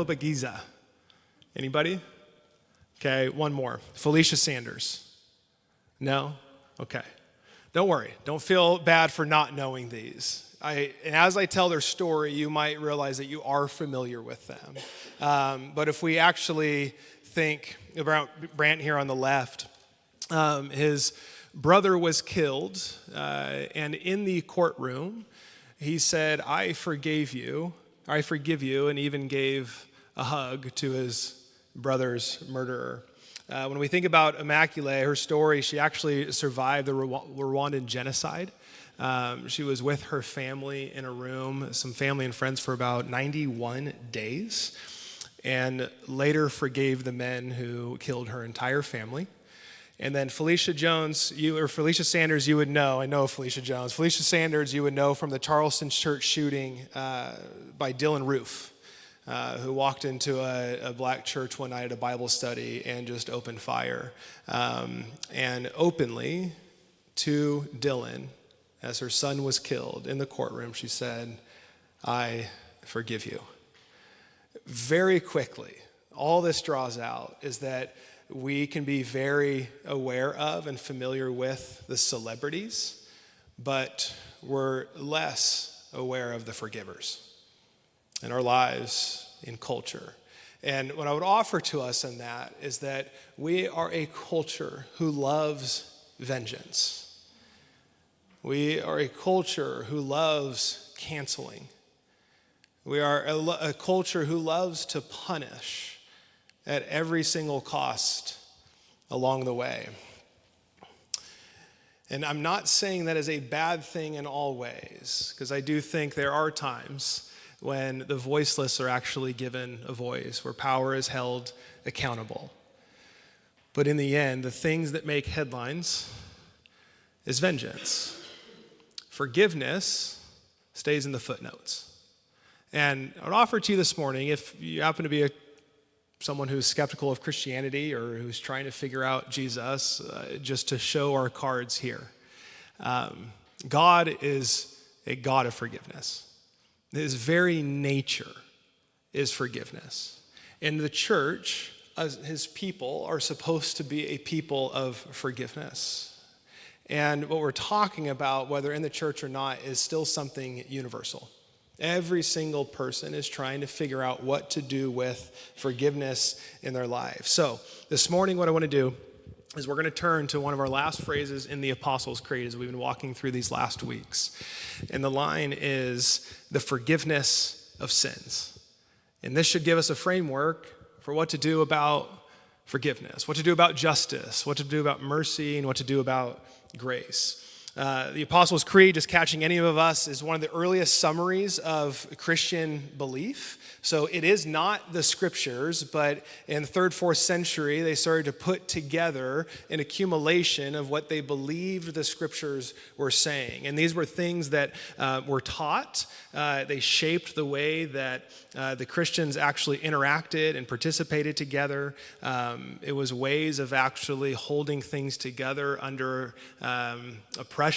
Bagiza. Anybody? Okay, one more. Felicia Sanders. No? Okay. Don't worry. Don't feel bad for not knowing these. And as I tell their story, you might realize that you are familiar with them. But if we actually think about Brant here on the left, his brother was killed, and in the courtroom, he said, I forgive you, and even gave a hug to his brother's murderer. When we think about Immaculée, her story, she actually survived the Rwandan genocide. She was with her family in a room, some family and friends, for about 91 days, and later forgave the men who killed her entire family. And then Felicia Sanders, you would know. I know Felicia Jones. Felicia Sanders, you would know from the Charleston church shooting by Dylan Roof, who walked into a black church one night at a Bible study and just opened fire. And openly to Dylan, as her son was killed in the courtroom, she said, I forgive you. Very quickly, all this draws out is that we can be very aware of and familiar with the celebrities, but we're less aware of the forgivers in our lives, in culture. And what I would offer to us in that is that we are a culture who loves vengeance. We are a culture who loves canceling. We are a culture who loves to punish at every single cost along the way. And I'm not saying that is a bad thing in all ways, because I do think there are times when the voiceless are actually given a voice, where power is held accountable. But in the end, the things that make headlines is vengeance. Forgiveness stays in the footnotes. And I would offer to you this morning, if you happen to be someone who's skeptical of Christianity or who's trying to figure out Jesus, just to show our cards here. God is a God of forgiveness. His very nature is forgiveness. And the church, as his people, are supposed to be a people of forgiveness. And what we're talking about, whether in the church or not, is still something universal. Every single person is trying to figure out what to do with forgiveness in their lives. So this morning, what I want to do is we're going to turn to one of our last phrases in the Apostles' Creed as we've been walking through these last weeks. And the line is the forgiveness of sins. And this should give us a framework for what to do about forgiveness, what to do about justice, what to do about mercy, and what to do about grace. The Apostles' Creed, just catching any of us, is one of the earliest summaries of Christian belief. So it is not the scriptures, but in the 3rd, 4th century, they started to put together an accumulation of what they believed the scriptures were saying. And these were things that were taught. They shaped the way that the Christians actually interacted and participated together. It was ways of actually holding things together under oppression.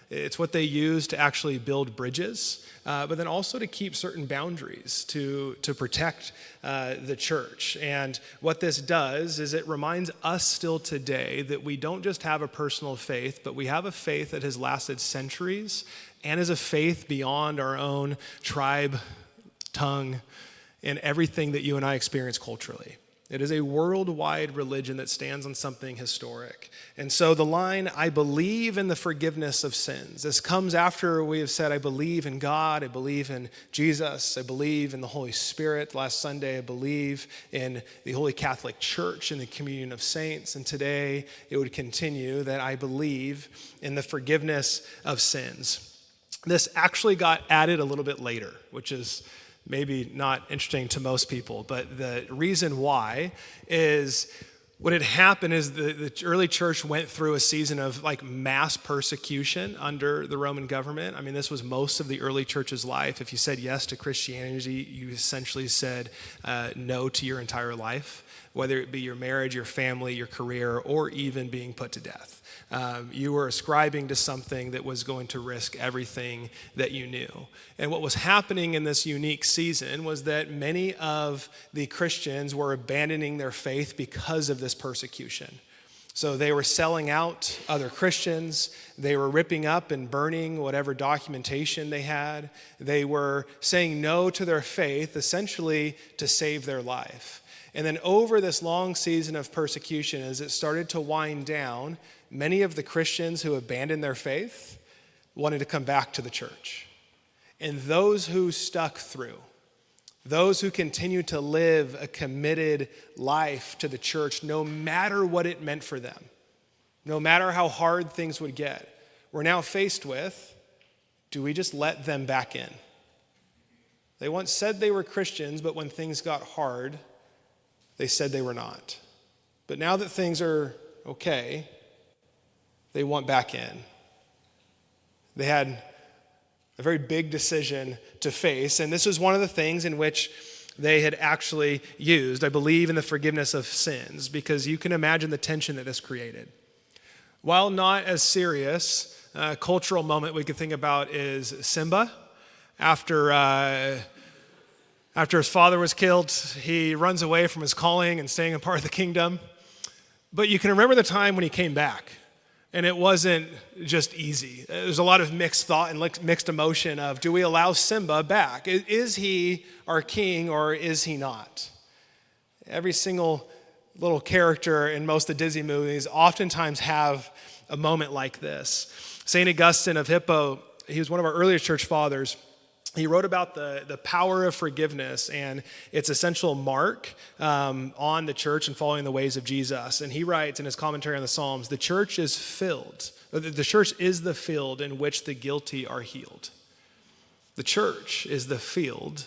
It's what they used to actually build bridges, but then also to keep certain boundaries to protect the church. And what this does is it reminds us still today that we don't just have a personal faith, but we have a faith that has lasted centuries and is a faith beyond our own tribe, tongue, and everything that you and I experience culturally. It is a worldwide religion that stands on something historic. And so the line, I believe in the forgiveness of sins, this comes after we have said, I believe in God, I believe in Jesus, I believe in the Holy Spirit. Last Sunday, I believe in the Holy Catholic Church and the communion of saints. And today, it would continue that I believe in the forgiveness of sins. This actually got added a little bit later, which is maybe not interesting to most people, but the reason why is what had happened is the early church went through a season of like mass persecution under the Roman government. I mean, this was most of the early church's life. If you said yes to Christianity, you essentially said no to your entire life. whether it be your marriage, your family, your career, or even being put to death. You were ascribing to something that was going to risk everything that you knew. And what was happening in this unique season was that many of the Christians were abandoning their faith because of this persecution. So they were selling out other Christians. They were ripping up and burning whatever documentation they had. They were saying no to their faith, essentially to save their life. And then over this long season of persecution, as it started to wind down, many of the Christians who abandoned their faith wanted to come back to the church. And those who stuck through, those who continued to live a committed life to the church, no matter what it meant for them, no matter how hard things would get, were now faced with, do we just let them back in? They once said they were Christians, but when things got hard, they said they were not. But now that things are okay, they want back in. They had a very big decision to face, and this was one of the things in which they had actually used, I believe, in the forgiveness of sins, because you can imagine the tension that this created. While not as serious, a cultural moment we could think about is Simba. After his father was killed, he runs away from his calling and staying a part of the kingdom. But you can remember the time when he came back. And it wasn't just easy. There's a lot of mixed thought and mixed emotion of, do we allow Simba back? Is he our king or is he not? Every single little character in most of the Disney movies oftentimes have a moment like this. St. Augustine of Hippo, he was one of our earliest church fathers. He wrote about the power of forgiveness and its essential mark on the church and following the ways of Jesus. And he writes in his commentary on the Psalms, the church is the field in which the guilty are healed. The church is the field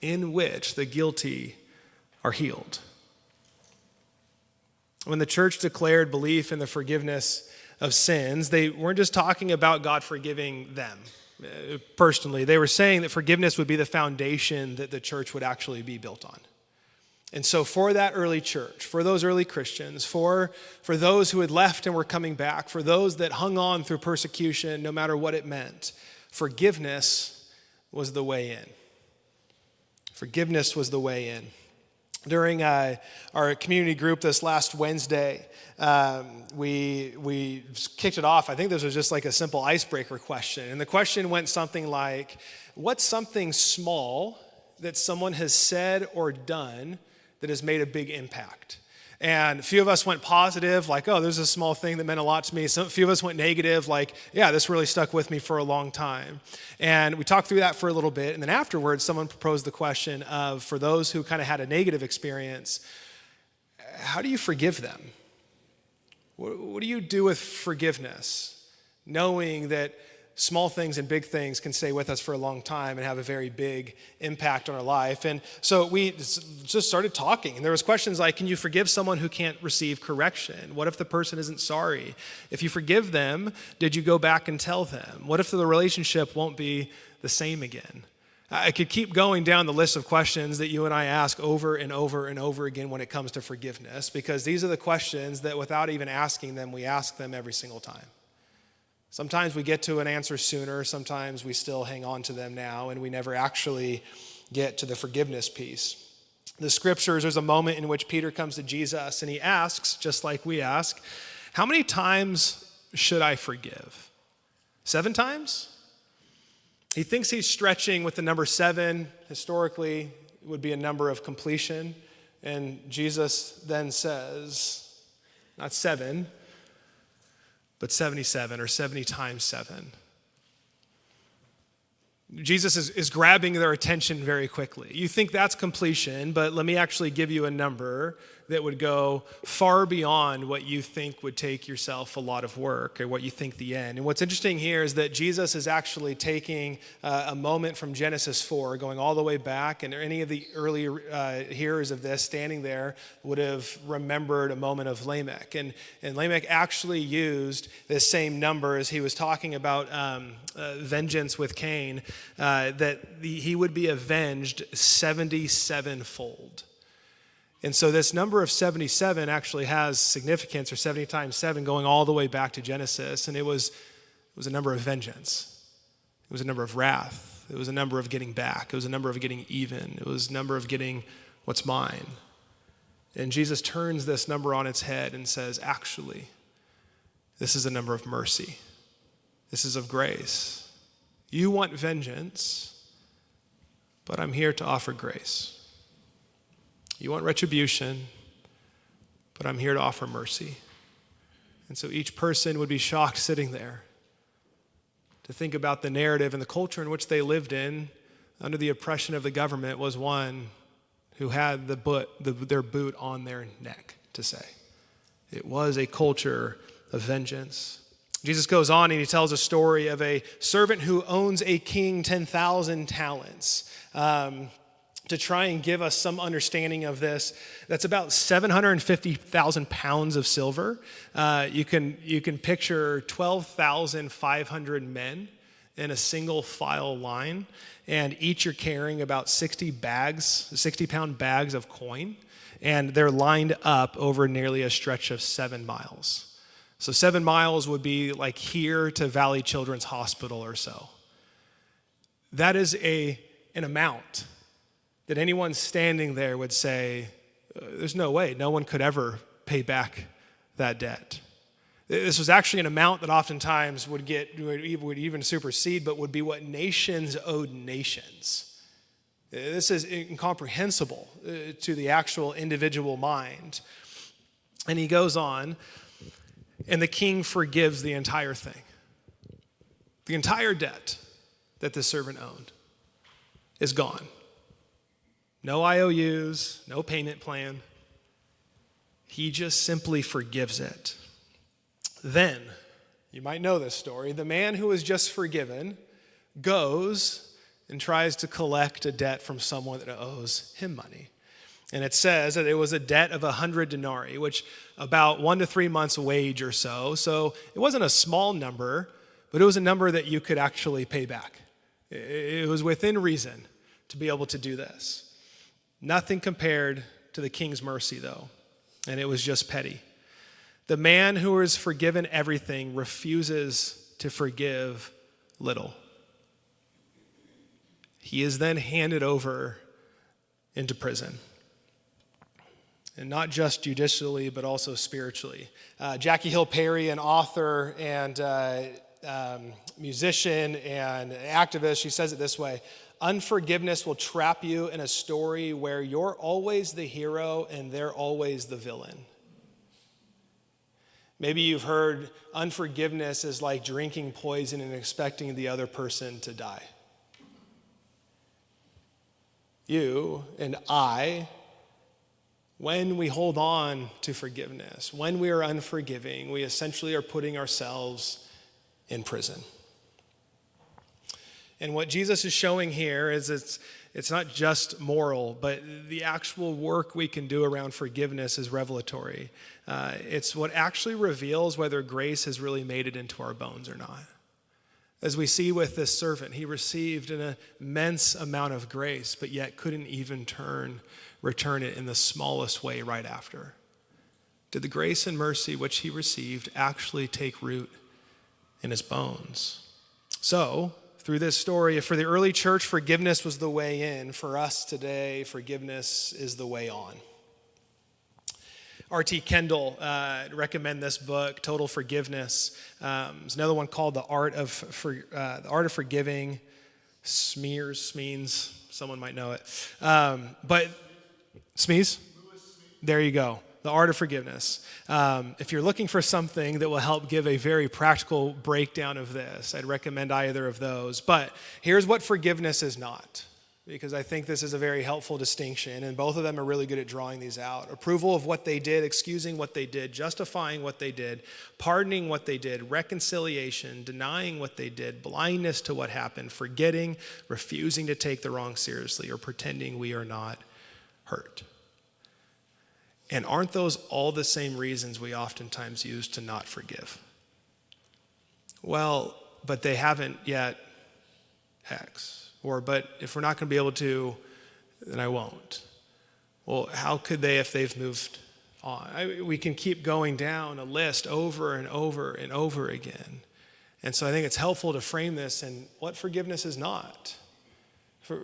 in which the guilty are healed. When the church declared belief in the forgiveness of sins, they weren't just talking about God forgiving them. Personally, they were saying that forgiveness would be the foundation that the church would actually be built on. And so for that early church, for those early Christians, for those who had left and were coming back, for those that hung on through persecution, no matter what it meant, forgiveness was the way in. Forgiveness was the way in. During our community group this last Wednesday, we kicked it off. I think this was just like a simple icebreaker question. And the question went something like, what's something small that someone has said or done that has made a big impact? And a few of us went positive, like, oh, there's a small thing that meant a lot to me. A few of us went negative, like, yeah, this really stuck with me for a long time. And we talked through that for a little bit. And then afterwards, someone proposed the question of, for those who kind of had a negative experience, how do you forgive them? What do you do with forgiveness? Knowing that small things and big things can stay with us for a long time and have a very big impact on our life. And so we just started talking. And there was questions like, can you forgive someone who can't receive correction? What if the person isn't sorry? If you forgive them, did you go back and tell them? What if the relationship won't be the same again? I could keep going down the list of questions that you and I ask over and over and over again when it comes to forgiveness, because these are the questions that without even asking them, we ask them every single time. Sometimes we get to an answer sooner, sometimes we still hang on to them now, and we never actually get to the forgiveness piece. The scriptures, there's a moment in which Peter comes to Jesus and he asks, just like we ask, how many times should I forgive? 7 times? He thinks he's stretching with the number 7. Historically, it would be a number of completion. And Jesus then says, not 7, but 77 or 70 times 7. Jesus is grabbing their attention very quickly. You think that's completion, but let me actually give you a number that would go far beyond what you think would take yourself a lot of work or what you think the end. And what's interesting here is that Jesus is actually taking a moment from Genesis 4, going all the way back, and any of the early hearers of this standing there would have remembered a moment of Lamech. And Lamech actually used this same number as he was talking about vengeance with Cain, that he would be avenged 77-fold. And so this number of 77 actually has significance, or 70 times 7, going all the way back to Genesis. And it was a number of vengeance. It was a number of wrath. It was a number of getting back. It was a number of getting even. It was a number of getting what's mine. And Jesus turns this number on its head and says, actually, this is a number of mercy. This is of grace. You want vengeance, but I'm here to offer grace. You want retribution, but I'm here to offer mercy. And so each person would be shocked sitting there to think about the narrative and the culture in which they lived in under the oppression of the government was one who had their boot on their neck, to say. It was a culture of vengeance. Jesus goes on and he tells a story of a servant who owns a king 10,000 talents. To try and give us some understanding of this, that's about 750,000 pounds of silver. You can picture 12,500 men in a single file line, and each are carrying about 60-pound bags of coin, and they're lined up over nearly a stretch of 7 miles. So 7 miles would be like here to Valley Children's Hospital or so. That is an amount that anyone standing there would say, there's no way, no one could ever pay back that debt. This was actually an amount that oftentimes would even supersede, but would be what nations owed nations. This is incomprehensible to the actual individual mind. And he goes on, and the king forgives the entire thing. The entire debt that the servant owned is gone. No IOUs, no payment plan. He just simply forgives it. Then, you might know this story, the man who was just forgiven goes and tries to collect a debt from someone that owes him money. And it says that it was a debt of 100 denarii, which about 1 to 3 months' wage or so. So it wasn't a small number, but it was a number that you could actually pay back. It was within reason to be able to do this. Nothing compared to the king's mercy, though, and it was just petty. The man who is forgiven everything refuses to forgive little. He is then handed over into prison. And not just judicially, but also spiritually. Jackie Hill Perry, an author and musician and activist, she says it this way: unforgiveness will trap you in a story where you're always the hero and they're always the villain. Maybe you've heard unforgiveness is like drinking poison and expecting the other person to die. You and I, when we hold on to forgiveness, when we are unforgiving, we essentially are putting ourselves in prison. And what Jesus is showing here is it's not just moral, but the actual work we can do around forgiveness is revelatory. It's what actually reveals whether grace has really made it into our bones or not. As we see with this servant, he received an immense amount of grace, but yet couldn't even return it in the smallest way right after. Did the grace and mercy which he received actually take root in his bones? So, through this story, for the early church, forgiveness was the way in. For us today, forgiveness is the way on. R.T. Kendall recommend this book, Total Forgiveness. There's another one called The Art of Forgiving. Smeans, someone might know it. But Smees? There you go. The Art of Forgiveness. If you're looking for something that will help give a very practical breakdown of this, I'd recommend either of those. But here's what forgiveness is not, because I think this is a very helpful distinction, and both of them are really good at drawing these out. Approval of what they did, excusing what they did, justifying what they did, pardoning what they did, reconciliation, denying what they did, blindness to what happened, forgetting, refusing to take the wrong seriously, or pretending we are not hurt. And aren't those all the same reasons we oftentimes use to not forgive? Well, but they haven't yet X. Or, but if we're not going to be able to, then I won't. Well, how could they if they've moved on? We can keep going down a list over and over and over again. And so I think it's helpful to frame this in what forgiveness is not.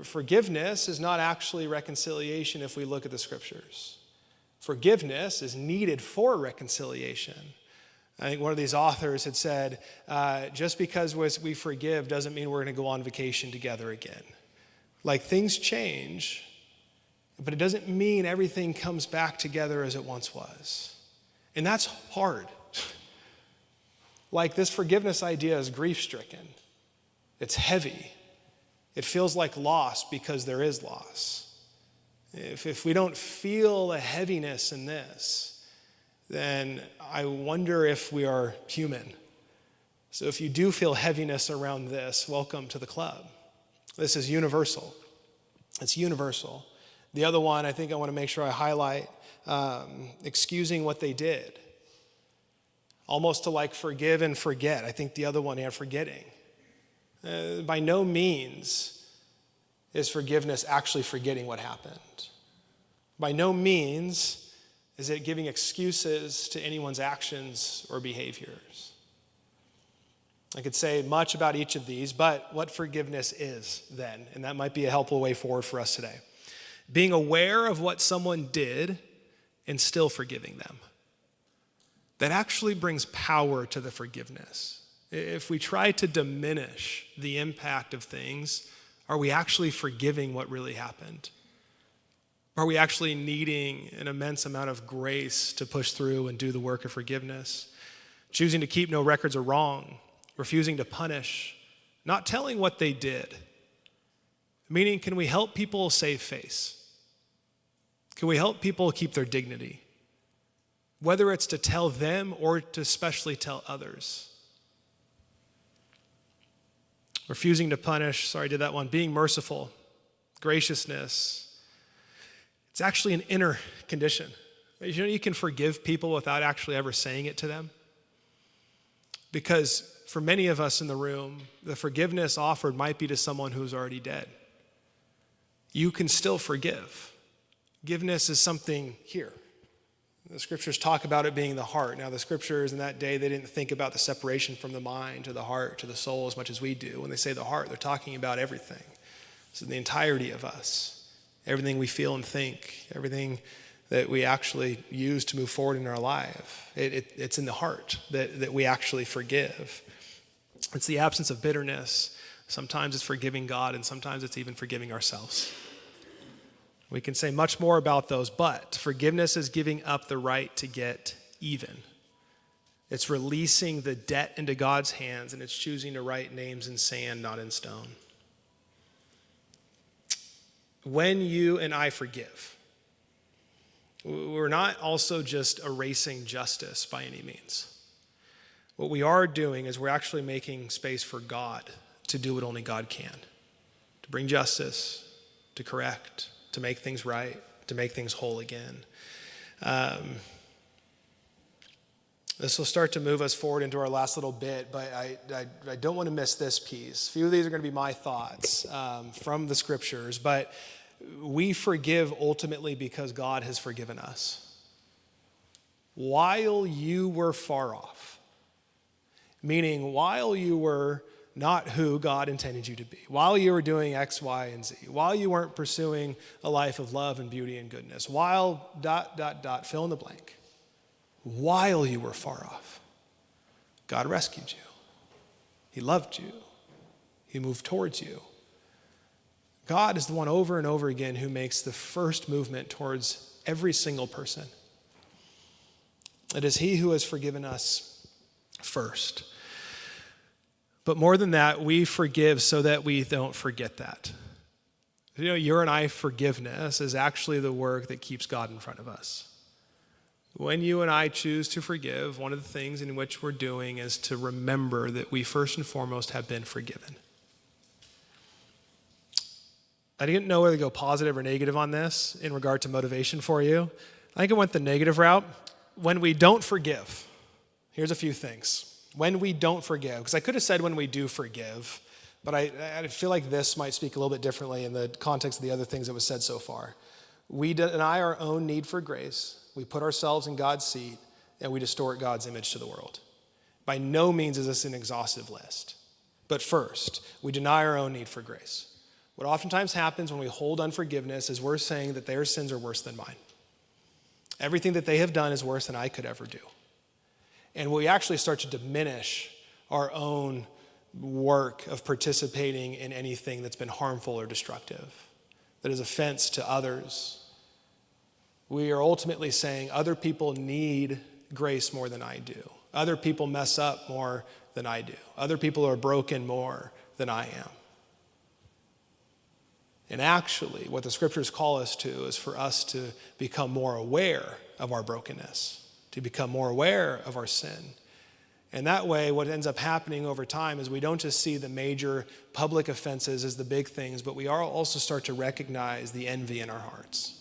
Forgiveness is not actually reconciliation if we look at the scriptures. Forgiveness is needed for reconciliation. I think one of these authors had said, just because we forgive doesn't mean we're going to go on vacation together again. Like, things change, but it doesn't mean everything comes back together as it once was. And that's hard. Like, this forgiveness idea is grief-stricken. It's heavy. It feels like loss because there is loss. If we don't feel a heaviness in this, then I wonder if we are human. So if you do feel heaviness around this, welcome to the club. This is universal. It's universal. The other one I think I want to make sure I highlight, excusing what they did. Almost to like forgive and forget. I think the other one here, forgetting. By no means is forgiveness actually forgetting what happened. By no means is it giving excuses to anyone's actions or behaviors. I could say much about each of these, but what forgiveness is then, and that might be a helpful way forward for us today. Being aware of what someone did and still forgiving them. That actually brings power to the forgiveness. If we try to diminish the impact of things, are we actually forgiving what really happened? Are we actually needing an immense amount of grace to push through and do the work of forgiveness? Choosing to keep no records of wrong, refusing to punish, not telling what they did. Meaning, can we help people save face? Can we help people keep their dignity? Whether it's to tell them or to especially tell others. Refusing to punish, sorry, I did that one. Being merciful, graciousness. It's actually an inner condition. You know, you can forgive people without actually ever saying it to them. Because for many of us in the room, the forgiveness offered might be to someone who's already dead. You can still forgive. Forgiveness is something here. The scriptures talk about it being the heart. Now, the scriptures in that day, they didn't think about the separation from the mind to the heart to the soul as much as we do. When they say the heart, they're talking about everything. So the entirety of us, everything we feel and think, everything that we actually use to move forward in our life, it's in the heart that we actually forgive. It's the absence of bitterness. Sometimes it's forgiving God, and sometimes it's even forgiving ourselves. We can say much more about those, but forgiveness is giving up the right to get even. It's releasing the debt into God's hands, and it's choosing to write names in sand, not in stone. When you and I forgive, we're not also just erasing justice by any means. What we are doing is we're actually making space for God to do what only God can, to bring justice, to correct, to make things right, to make things whole again. This will start to move us forward into our last little bit, but I don't want to miss this piece. A few of these are going to be my thoughts from the scriptures, but we forgive ultimately because God has forgiven us. While you were far off, meaning while you were not who God intended you to be, while you were doing X, Y, and Z, while you weren't pursuing a life of love and beauty and goodness, while ... fill in the blank, while you were far off, God rescued you. He loved you. He moved towards you. God is the one over and over again who makes the first movement towards every single person. It is He who has forgiven us first. But more than that, we forgive so that we don't forget that. You know, your and I forgiveness is actually the work that keeps God in front of us. When you and I choose to forgive, one of the things in which we're doing is to remember that we first and foremost have been forgiven. I didn't know whether to go positive or negative on this in regard to motivation for you. I think I went the negative route. When we don't forgive, here's a few things. When we don't forgive, because I could have said when we do forgive, but I feel like this might speak a little bit differently in the context of the other things that was said so far. We deny our own need for grace, we put ourselves in God's seat, and we distort God's image to the world. By no means is this an exhaustive list. But first, we deny our own need for grace. What oftentimes happens when we hold unforgiveness is we're saying that their sins are worse than mine. Everything that they have done is worse than I could ever do. And we actually start to diminish our own work of participating in anything that's been harmful or destructive, that is offense to others. We are ultimately saying other people need grace more than I do. Other people mess up more than I do. Other people are broken more than I am. And actually, what the scriptures call us to is for us to become more aware of our brokenness, to become more aware of our sin. And that way, what ends up happening over time is we don't just see the major public offenses as the big things, but we also start to recognize the envy in our hearts.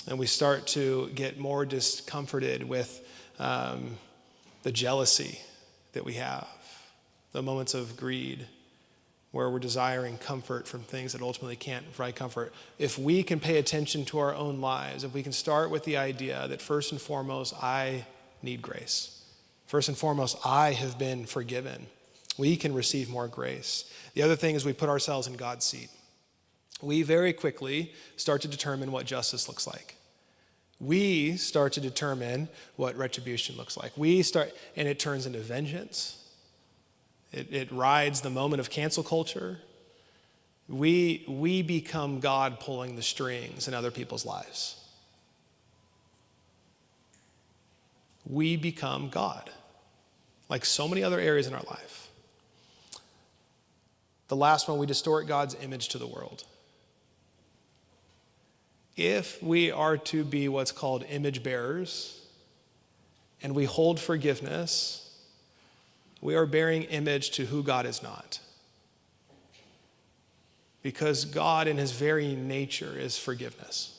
And we start to get more discomforted with the jealousy that we have, the moments of greed, where we're desiring comfort from things that ultimately can't provide comfort. If we can pay attention to our own lives, if we can start with the idea that first and foremost, I need grace. First and foremost, I have been forgiven. We can receive more grace. The other thing is we put ourselves in God's seat. We very quickly start to determine what justice looks like. We start to determine what retribution looks like. And it turns into vengeance. It rides the moment of cancel culture. We become God pulling the strings in other people's lives. We become God, like so many other areas in our life. The last one, we distort God's image to the world. If we are to be what's called image bearers, and we hold forgiveness, we are bearing image to who God is not. Because God in his very nature is forgiveness.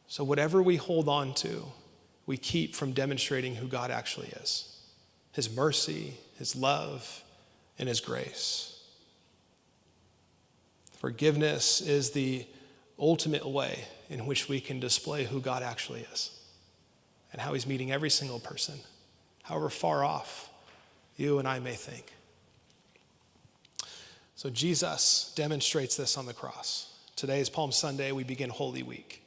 So whatever we hold on to, we keep from demonstrating who God actually is. His mercy, his love, and his grace. Forgiveness is the ultimate way in which we can display who God actually is and how he's meeting every single person, however far off you and I may think. So Jesus demonstrates this on the cross. Today is Palm Sunday. We begin Holy Week.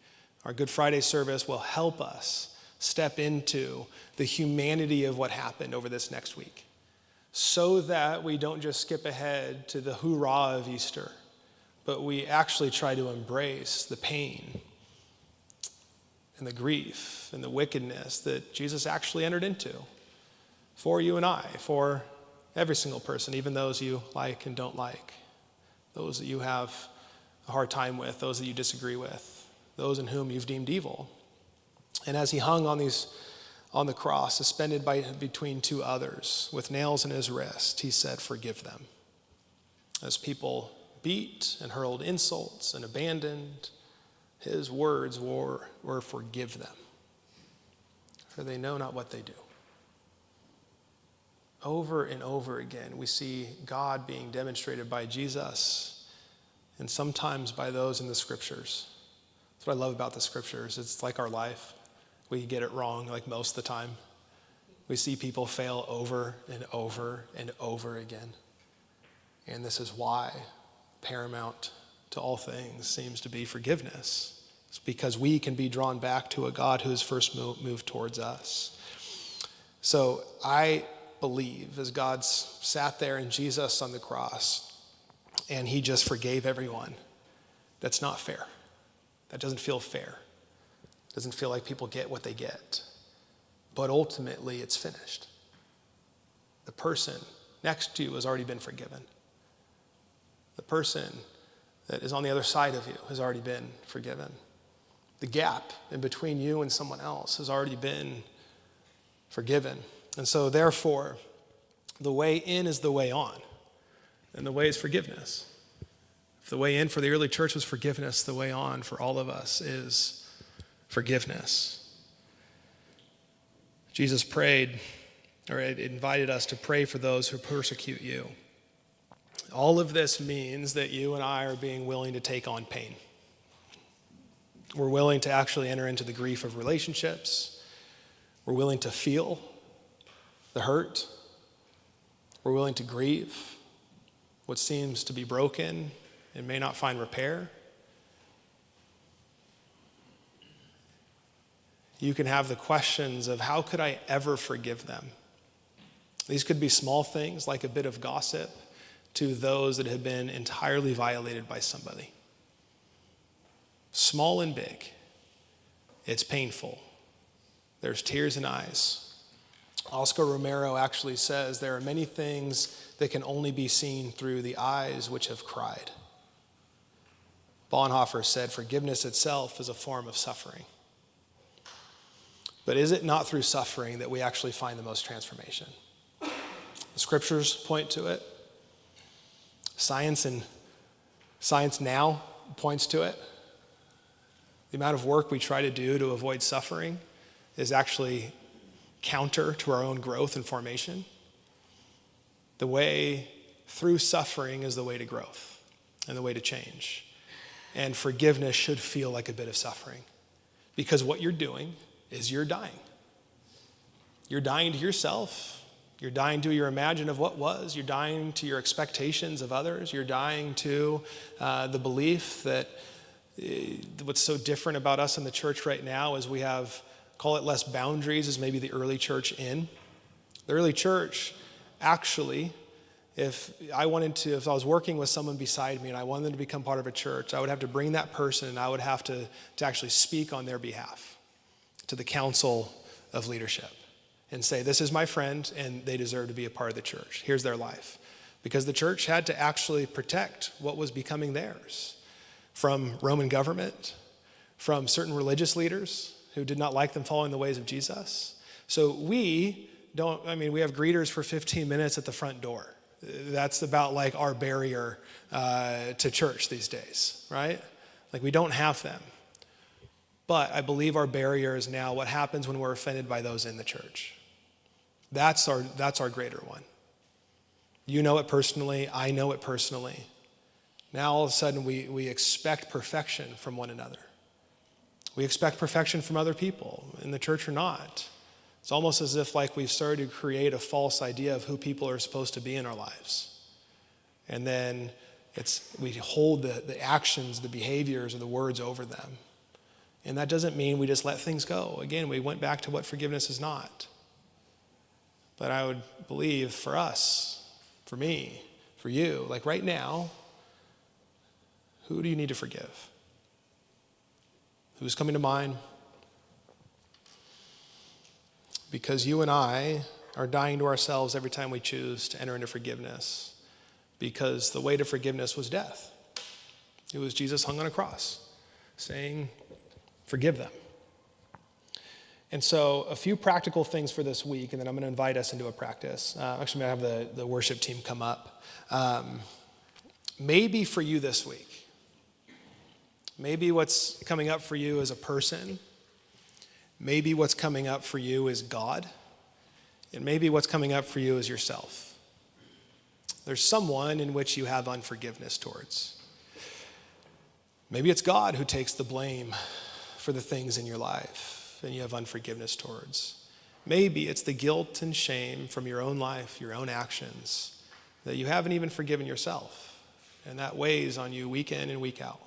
Our Good Friday service will help us step into the humanity of what happened over this next week so that we don't just skip ahead to the hoorah of Easter, but we actually try to embrace the pain and the grief and the wickedness that Jesus actually entered into for you and I, for every single person, even those you like and don't like, those that you have a hard time with, those that you disagree with, those in whom you've deemed evil. And as he hung on the cross, suspended between two others with nails in his wrist, he said, "Forgive them." As people beat and hurled insults and abandoned, his words were, "Forgive them, for they know not what they do." Over and over again, we see God being demonstrated by Jesus and sometimes by those in the scriptures. That's what I love about the scriptures. It's like our life. We get it wrong like most of the time. We see people fail over and over and over again. And this is why paramount to all things seems to be forgiveness. It's because we can be drawn back to a God who has first moved towards us. So I believe as God sat there in Jesus on the cross and he just forgave everyone, that's not fair. That doesn't feel fair. It doesn't feel like people get what they get. But ultimately, it's finished. The person next to you has already been forgiven. The person that is on the other side of you has already been forgiven. The gap in between you and someone else has already been forgiven. And so therefore, the way in is the way on. And the way is forgiveness. If the way in for the early church was forgiveness, the way on for all of us is forgiveness. Jesus prayed, or invited us to pray for those who persecute you. All of this means that you and I are being willing to take on pain. We're willing to actually enter into the grief of relationships. We're willing to feel the hurt. We're willing to grieve what seems to be broken and may not find repair. You can have the questions of, how could I ever forgive them? These could be small things like a bit of gossip to those that have been entirely violated by somebody. Small and big. It's painful. There's tears in eyes. Oscar Romero actually says there are many things that can only be seen through the eyes which have cried. Bonhoeffer said forgiveness itself is a form of suffering. But is it not through suffering that we actually find the most transformation? The scriptures point to it. Science now points to it. The amount of work we try to do to avoid suffering is actually counter to our own growth and formation. The way through suffering is the way to growth and the way to change. And forgiveness should feel like a bit of suffering, because what you're doing is you're dying. You're dying to yourself. You're dying to your imagine of what was. You're dying to your expectations of others. You're dying to the belief that what's so different about us in the church right now is we have, call it less boundaries as maybe the early church in. The early church, actually, if I was working with someone beside me and I wanted them to become part of a church, I would have to bring that person and I would have to actually speak on their behalf to the council of leadership and say, this is my friend and they deserve to be a part of the church. Here's their life. Because the church had to actually protect what was becoming theirs from Roman government, from certain religious leaders who did not like them following the ways of Jesus. So we have greeters for 15 minutes at the front door. That's about like our barrier to church these days, right? Like we don't have them. But I believe our barrier is now what happens when we're offended by those in the church. That's our greater one. You know it personally. I know it personally. Now all of a sudden we expect perfection from one another. We expect perfection from other people, in the church or not. It's almost as if like we've started to create a false idea of who people are supposed to be in our lives. And then we hold the actions, the behaviors, or the words over them. And that doesn't mean we just let things go. Again, we went back to what forgiveness is not. But I would believe for us, for me, for you, like right now, who do you need to forgive? Who's coming to mind? Because you and I are dying to ourselves every time we choose to enter into forgiveness. Because the way to forgiveness was death. It was Jesus hung on a cross, saying, forgive them. And so a few practical things for this week, and then I'm going to invite us into a practice. Actually, I'm going to have the worship team come up. Maybe for you this week, maybe what's coming up for you is a person. Maybe what's coming up for you is God. And maybe what's coming up for you is yourself. There's someone in which you have unforgiveness towards. Maybe it's God who takes the blame for the things in your life and you have unforgiveness towards. Maybe it's the guilt and shame from your own life, your own actions, that you haven't even forgiven yourself. And that weighs on you week in and week out.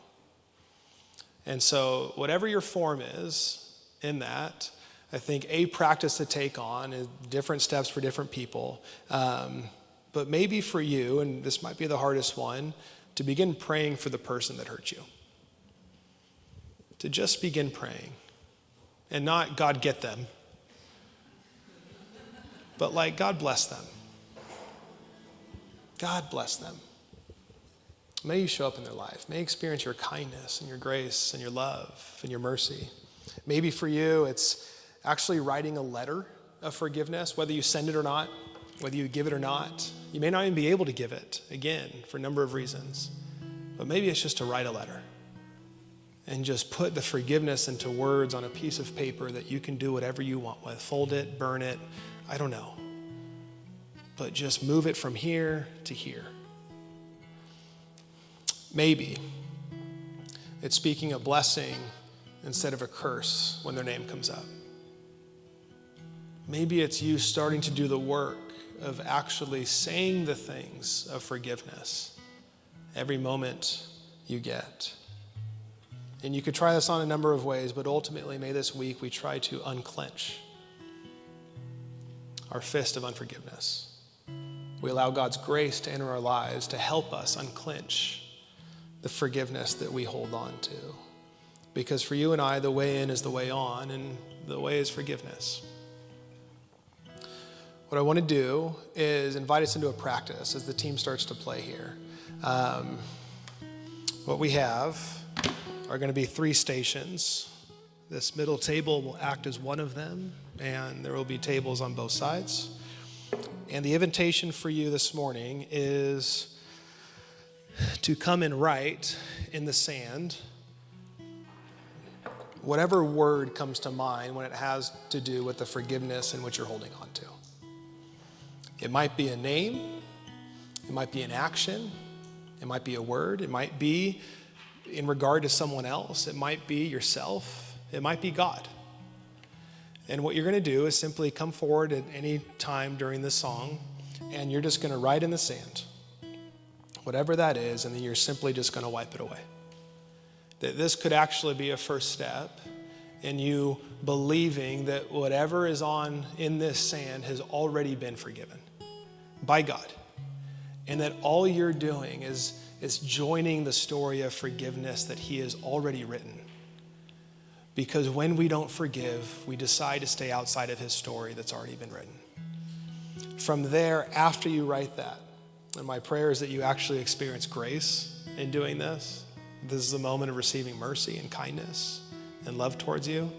And so whatever your form is in that, I think a practice to take on is different steps for different people. But maybe for you, and this might be the hardest one, to begin praying for the person that hurt you. To just begin praying. And not, God, get them. But like, God bless them. God bless them. May you show up in their life. May you experience your kindness and your grace and your love and your mercy. Maybe for you, it's actually writing a letter of forgiveness, whether you send it or not, whether you give it or not. You may not even be able to give it, again, for a number of reasons. But maybe it's just to write a letter and just put the forgiveness into words on a piece of paper that you can do whatever you want with. Fold it, burn it, I don't know. But just move it from here to here. Maybe it's speaking a blessing instead of a curse when their name comes up. Maybe it's you starting to do the work of actually saying the things of forgiveness every moment you get. And you could try this on a number of ways, but ultimately, may this week we try to unclench our fist of unforgiveness. We allow God's grace to enter our lives to help us unclench the forgiveness that we hold on to. Because for you and I, the way in is the way on, and the way is forgiveness. What I want to do is invite us into a practice as the team starts to play here. What we have are going to be 3 stations. This middle table will act as one of them, and there will be tables on both sides. And the invitation for you this morning is to come and write in the sand whatever word comes to mind when it has to do with the forgiveness in which you're holding on to. It might be a name, it might be an action, it might be a word, it might be in regard to someone else, it might be yourself, it might be God. And what you're going to do is simply come forward at any time during this song, and you're just going to write in the sand whatever that is, and then you're simply just going to wipe it away. That this could actually be a first step in you believing that whatever is on in this sand has already been forgiven by God. And that all you're doing is joining the story of forgiveness that he has already written. Because when we don't forgive, we decide to stay outside of his story that's already been written. From there, after you write that, and my prayer is that you actually experience grace in doing this. This is the moment of receiving mercy and kindness and love towards you.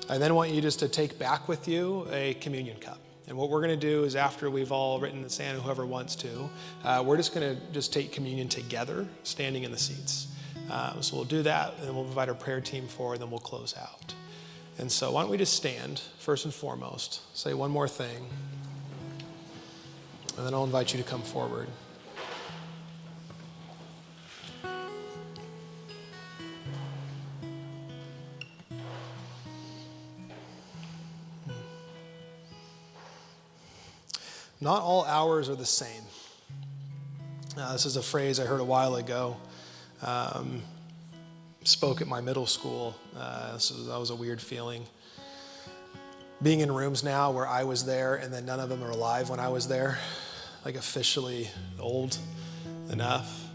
I then want you just to take back with you a communion cup. And what we're going to do is after we've all written the sand, whoever wants to, we're just going to take communion together, standing in the seats. So we'll do that, and then we'll invite our prayer team forward, and then we'll close out. And so why don't we just stand, first and foremost, say one more thing, and then I'll invite you to come forward. Not all hours are the same. This is a phrase I heard a while ago. Spoke at my middle school. That was a weird feeling. Being in rooms now where I was there and then none of them are alive when I was there, like officially old enough.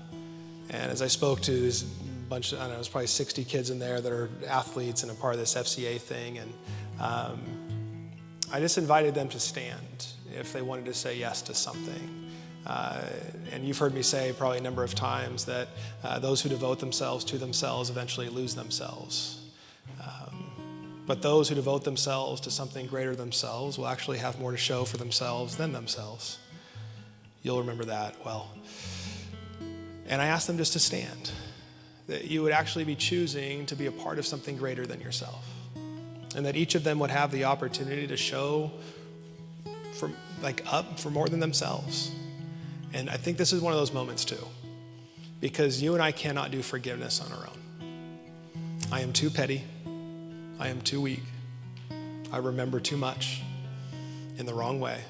And as I spoke to this bunch of, I don't know, there's probably 60 kids in there that are athletes and a part of this FCA thing. And I just invited them to stand if they wanted to say yes to something. And you've heard me say probably a number of times that those who devote themselves to themselves eventually lose themselves. But those who devote themselves to something greater than themselves will actually have more to show for themselves than themselves. You'll remember that well. And I asked them just to stand, that you would actually be choosing to be a part of something greater than yourself. And that each of them would have the opportunity to show up for more than themselves. And I think this is one of those moments too, because you and I cannot do forgiveness on our own. I am too petty. I am too weak. I remember too much in the wrong way.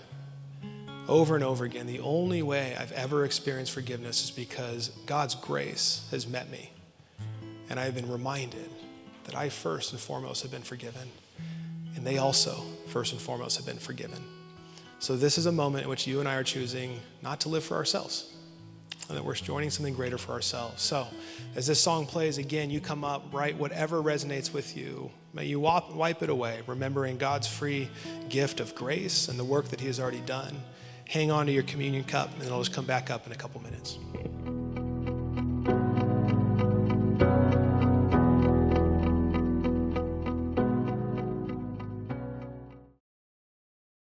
Over and over again, the only way I've ever experienced forgiveness is because God's grace has met me. And I've been reminded that I first and foremost have been forgiven. And they also, first and foremost, have been forgiven. So this is a moment in which you and I are choosing not to live for ourselves, and that we're joining something greater for ourselves. So as this song plays, again, you come up, write whatever resonates with you. May you wipe it away, remembering God's free gift of grace and the work that he has already done. Hang on to your communion cup, and it'll just come back up in a couple minutes.